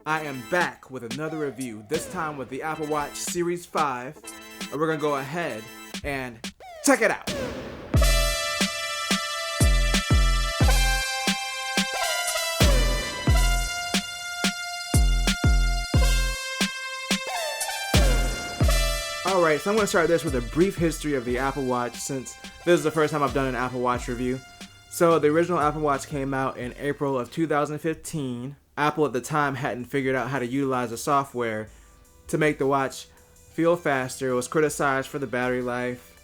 I am back with another review, this time with the Apple Watch Series 5, and we're gonna go ahead and check it out. Alright, so I'm gonna start this with a brief history of the Apple Watch since this is the first time I've done an Apple Watch review. So the original Apple Watch came out in April of 2015. Apple at the time hadn't figured out how to utilize the software to make the watch feel faster. It was criticized for the battery life,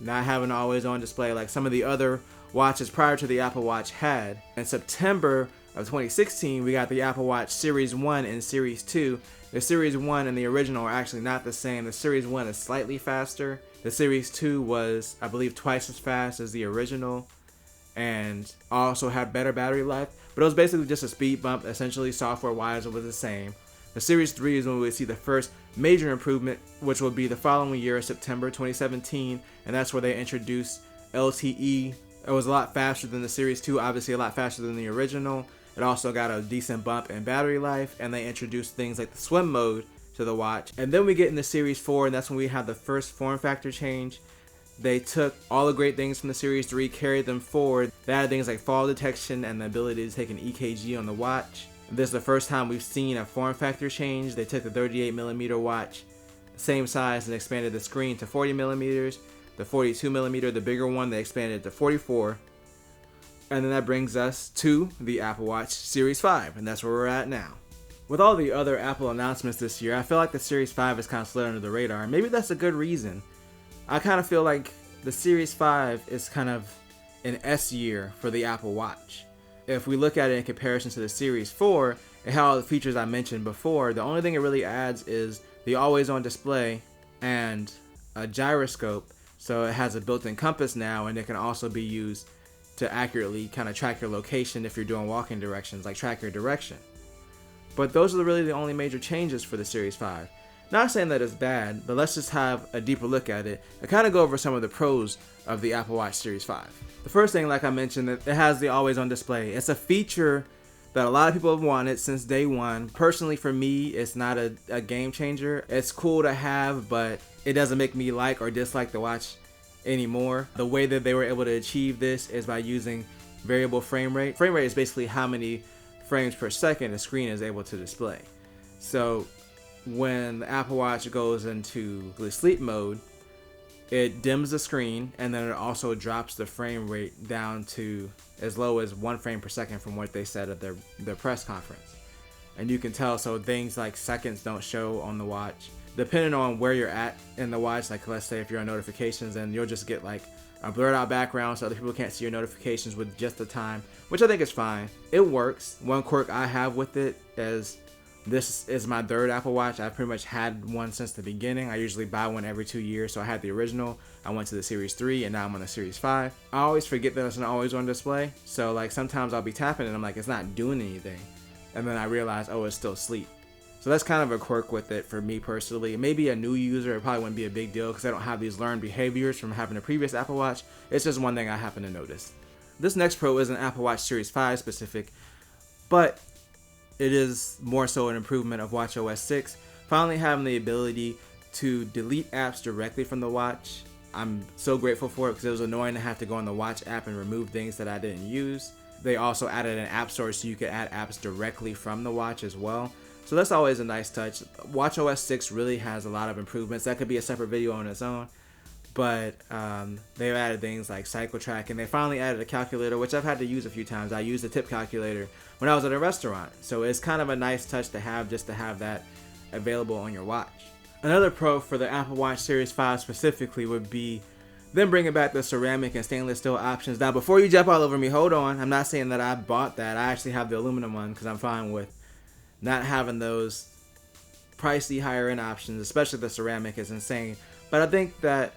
not having always on display like some of the other watches prior to the Apple Watch had. In September of 2016, we got the Apple Watch Series 1 and Series 2. The Series 1 and the original are actually not the same. The Series 1 is slightly faster. The Series 2 was, I believe, twice as fast as the original and also had better battery life. But it was basically just a speed bump. Essentially, software-wise, it was the same. The Series 3 is when we see the first major improvement, which will be the following year, September 2017, and that's where they introduced LTE. It was a lot faster than the Series 2, obviously a lot faster than the original. It also got a decent bump in battery life, and they introduced things like the swim mode to the watch. And then we get into Series 4, and that's when we have the first form factor change. They took all the great things from the Series 3, carried them forward. They added things like fall detection and the ability to take an EKG on the watch. This is the first time we've seen a form factor change. They took the 38mm watch, same size, and expanded the screen to 40mm. The 42mm, the bigger one, they expanded it to 44. And then that brings us to the Apple Watch Series 5, and that's where we're at now. With all the other Apple announcements this year, I feel like the Series 5 is kind of slid under the radar, and maybe that's a good reason. I kind of feel like the Series 5 is kind of an S year for the Apple Watch. If we look at it in comparison to the Series 4, it had all the features I mentioned before. The only thing it really adds is the always-on display and a gyroscope. So it has a built-in compass now, and it can also be used to accurately kind of track your location if you're doing walking directions, like track your direction. But those are really the only major changes for the Series 5. Not saying that it's bad, but let's just have a deeper look at it and kind of go over some of the pros of the Apple Watch Series 5. The first thing, like I mentioned, it has the always-on display. It's a feature that a lot of people have wanted since day one. Personally, for me, it's not a game changer. It's cool to have, but it doesn't make me like or dislike the watch anymore. The way that they were able to achieve this is by using variable frame rate. Frame rate is basically how many frames per second the screen is able to display. So when the Apple Watch goes into the sleep mode, it dims the screen, and then it also drops the frame rate down to as low as 1 frame per second from what they said at their press conference. And you can tell, so things like seconds don't show on the watch. Depending on where you're at in the watch, like let's say if you're on notifications, then you'll just get like a blurred out background so other people can't see your notifications with just the time, which I think is fine. It works. One quirk I have with it is this is my third Apple Watch. I've pretty much had one since the beginning. I usually buy one every 2 years. So I had the original, I went to the Series 3, and now I'm on the Series 5. I always forget that it's an always on display. So like sometimes I'll be tapping and I'm like, it's not doing anything. And then I realize, oh, it's still asleep. So that's kind of a quirk with it for me personally. Maybe a new user, it probably wouldn't be a big deal because I don't have these learned behaviors from having a previous Apple Watch. It's just one thing I happen to notice. This next pro isn't Apple Watch Series 5 specific, but it is more so an improvement of watchOS 6. Finally having the ability to delete apps directly from the watch. I'm so grateful for it because it was annoying to have to go on the watch app and remove things that I didn't use. They also added an app store so you could add apps directly from the watch as well. So that's always a nice touch. watchOS 6 really has a lot of improvements. That could be a separate video on its own. But they've added things like cycle tracking. They finally added a calculator, which I've had to use a few times. I used a tip calculator when I was at a restaurant. So it's kind of a nice touch to have, just to have that available on your watch. Another pro for the Apple Watch Series 5 specifically would be them bringing back the ceramic and stainless steel options. Now, before you jump all over me, hold on. I'm not saying that I bought that. I actually have the aluminum one because I'm fine with not having those pricey higher end options, especially the ceramic is insane. But I think that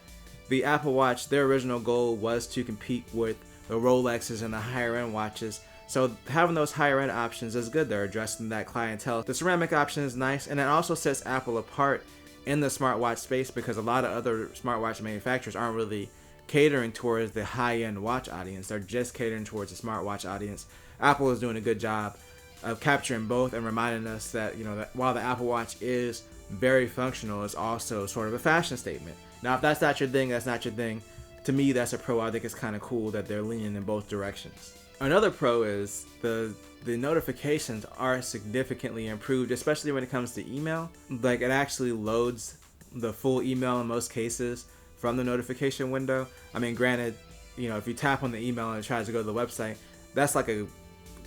the Apple Watch, their original goal was to compete with the Rolexes and the higher end watches. So having those higher end options is good. They're addressing that clientele. The ceramic option is nice, and it also sets Apple apart in the smartwatch space because a lot of other smartwatch manufacturers aren't really catering towards the high end watch audience. They're just catering towards the smartwatch audience. Apple is doing a good job of capturing both and reminding us that, that while the Apple Watch is very functional, it's also sort of a fashion statement. Now, if that's not your thing, that's not your thing. To me, that's a pro. I think it's kind of cool that they're leaning in both directions. Another pro is the notifications are significantly improved, especially when it comes to email. Like, it actually loads the full email in most cases from the notification window. I mean, granted, if you tap on the email and it tries to go to the website, that's like a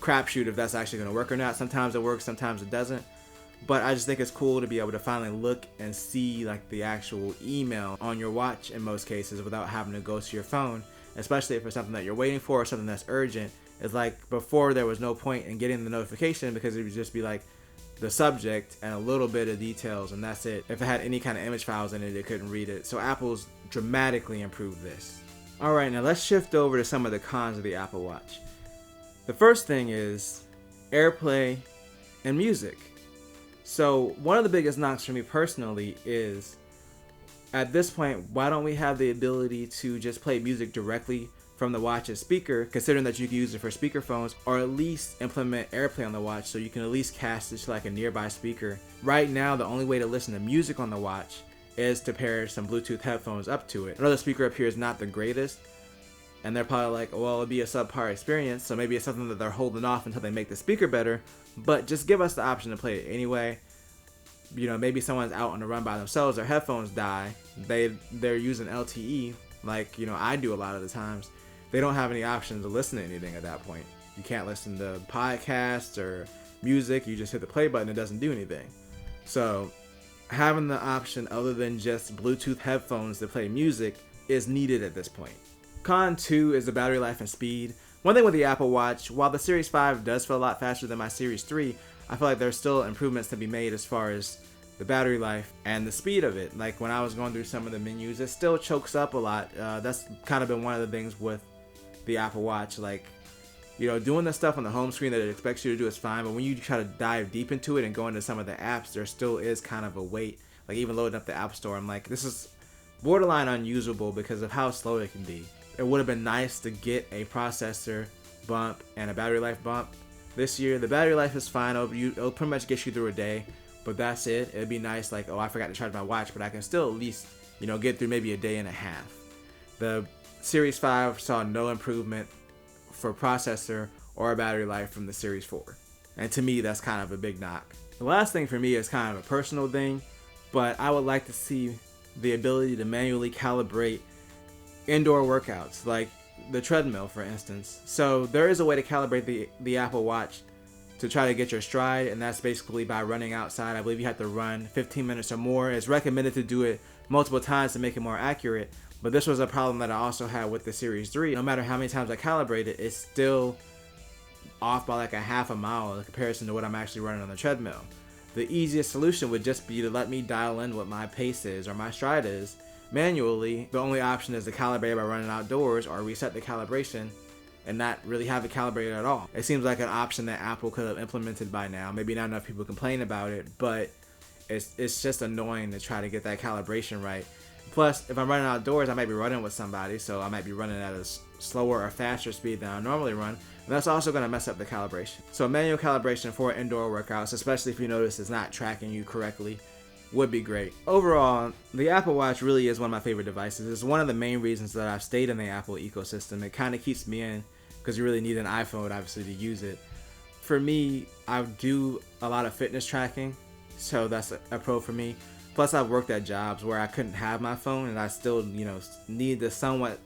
crapshoot if that's actually going to work or not. Sometimes it works, sometimes it doesn't. But I just think it's cool to be able to finally look and see like the actual email on your watch in most cases without having to go to your phone, especially if it's something that you're waiting for or something that's urgent. It's like before there was no point in getting the notification because it would just be like the subject and a little bit of details, and that's it. If it had any kind of image files in it, it couldn't read it. So Apple's dramatically improved this. Alright, now let's shift over to some of the cons of the Apple Watch. The first thing is AirPlay and music. So one of the biggest knocks for me personally is, at this point, why don't we have the ability to just play music directly from the watch's speaker, considering that you can use it for speakerphones, or at least implement AirPlay on the watch so you can at least cast it to like a nearby speaker. Right now, the only way to listen to music on the watch is to pair some Bluetooth headphones up to it. Another speaker up here is not the greatest, and they're probably like, well, it'll be a subpar experience, so maybe it's something that they're holding off until they make the speaker better, but just give us the option to play it anyway. Maybe someone's out on a run by themselves, their headphones die, they're using LTE, like, I do a lot of the times. They don't have any option to listen to anything at that point. You can't listen to podcasts or music, you just hit the play button, it doesn't do anything. So having the option other than just Bluetooth headphones to play music is needed at this point. Con 2 is the battery life and speed. One thing with the Apple Watch, while the Series 5 does feel a lot faster than my Series 3, I feel like there's still improvements to be made as far as the battery life and the speed of it. Like when I was going through some of the menus, it still chokes up a lot. That's kind of been one of the things with the Apple Watch. Like, doing the stuff on the home screen that it expects you to do is fine, but when you try to dive deep into it and go into some of the apps, there still is kind of a wait. Like even loading up the App Store, I'm like, this is borderline unusable because of how slow it can be. It would have been nice to get a processor bump and a battery life bump this year. The battery life is fine. It'll pretty much get you through a day, but that's it. It'd be nice, like, oh, I forgot to charge my watch, but I can still at least, get through maybe a day and a half. The Series 5 saw no improvement for processor or battery life from the Series 4. And to me, that's kind of a big knock. The last thing for me is kind of a personal thing, but I would like to see the ability to manually calibrate indoor workouts, like the treadmill, for instance. So there is a way to calibrate the Apple Watch to try to get your stride, and that's basically by running outside. I believe you have to run 15 minutes or more. It's recommended to do it multiple times to make it more accurate, but this was a problem that I also had with the Series 3. No matter how many times I calibrate it, it's still off by like a half a mile in comparison to what I'm actually running on the treadmill. The easiest solution would just be to let me dial in what my pace is or my stride is manually. The only option is to calibrate by running outdoors or reset the calibration and not really have it calibrated at all. It seems like an option that Apple could have implemented by now. Maybe not enough people complain about it, but it's just annoying to try to get that calibration right. Plus, if I'm running outdoors, I might be running with somebody, so I might be running at a slower or faster speed than I normally run, and that's also going to mess up the calibration. So manual calibration for indoor workouts, especially if you notice it's not tracking you correctly, would be great. Overall, the Apple Watch really is one of my favorite devices. It's one of the main reasons that I've stayed in the Apple ecosystem. It kind of keeps me in because you really need an iPhone, obviously, to use it. For me, I do a lot of fitness tracking, so that's a pro for me. Plus, I've worked at jobs where I couldn't have my phone and I still, need to somewhat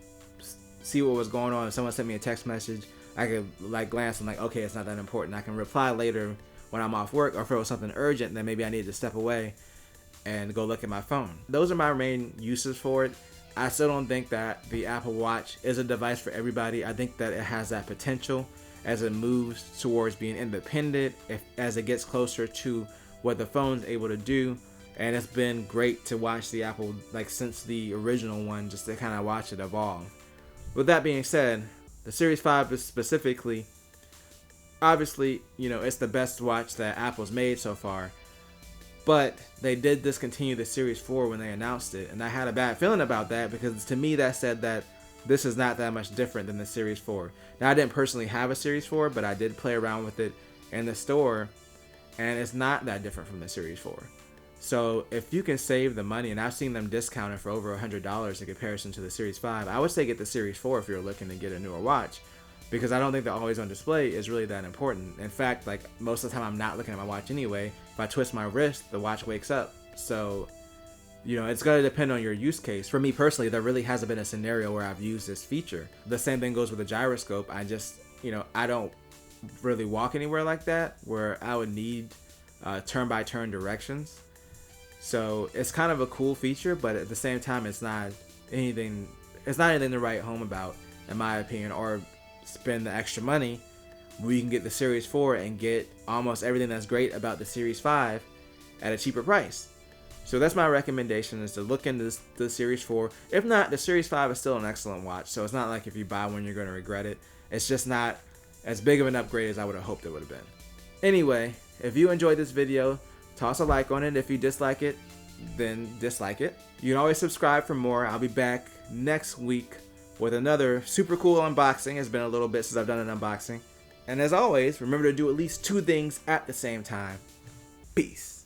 see what was going on. If someone sent me a text message, I could glance and okay, it's not that important. I can reply later when I'm off work, or if it was something urgent, then maybe I need to step away and go look at my phone. Those are my main uses for it. I still don't think that the Apple Watch is a device for everybody. I think that it has that potential as it moves towards being independent, as it gets closer to what the phone's able to do. And it's been great to watch the Apple, since the original one, just to kind of watch it evolve. With that being said, the Series 5 is specifically, obviously, it's the best watch that Apple's made so far. But they did discontinue the Series 4 when they announced it, and I had a bad feeling about that because to me that said that this is not that much different than the Series 4. Now, I didn't personally have a Series 4, but I did play around with it in the store, and it's not that different from the Series 4. So if you can save the money, and I've seen them discounted for over $100 in comparison to the Series 5, I would say get the Series 4 if you're looking to get a newer watch, because I don't think the always on display is really that important. In fact, like most of the time I'm not looking at my watch anyway. If I twist my wrist, the watch wakes up. So, you know, it's going to depend on your use case. For me personally, there really hasn't been a scenario where I've used this feature. The same thing goes with the gyroscope. I just, you know, I don't really walk anywhere like that where I would need turn-by-turn directions. So it's kind of a cool feature, but at the same time, it's not anything to write home about, in my opinion, or spend the extra money where you can get the Series 4 and get almost everything that's great about the Series 5 at a cheaper price. So that's my recommendation, is to look into the Series 4. If not, the Series 5 is still an excellent watch. So it's not like if you buy one, you're going to regret it. It's just not as big of an upgrade as I would have hoped it would have been. Anyway, if you enjoyed this video, toss a like on it. If you dislike it, then dislike it. You can always subscribe for more. I'll be back next week with another super cool unboxing. It's been a little bit since I've done an unboxing. And as always, remember to do at least 2 things at the same time. Peace.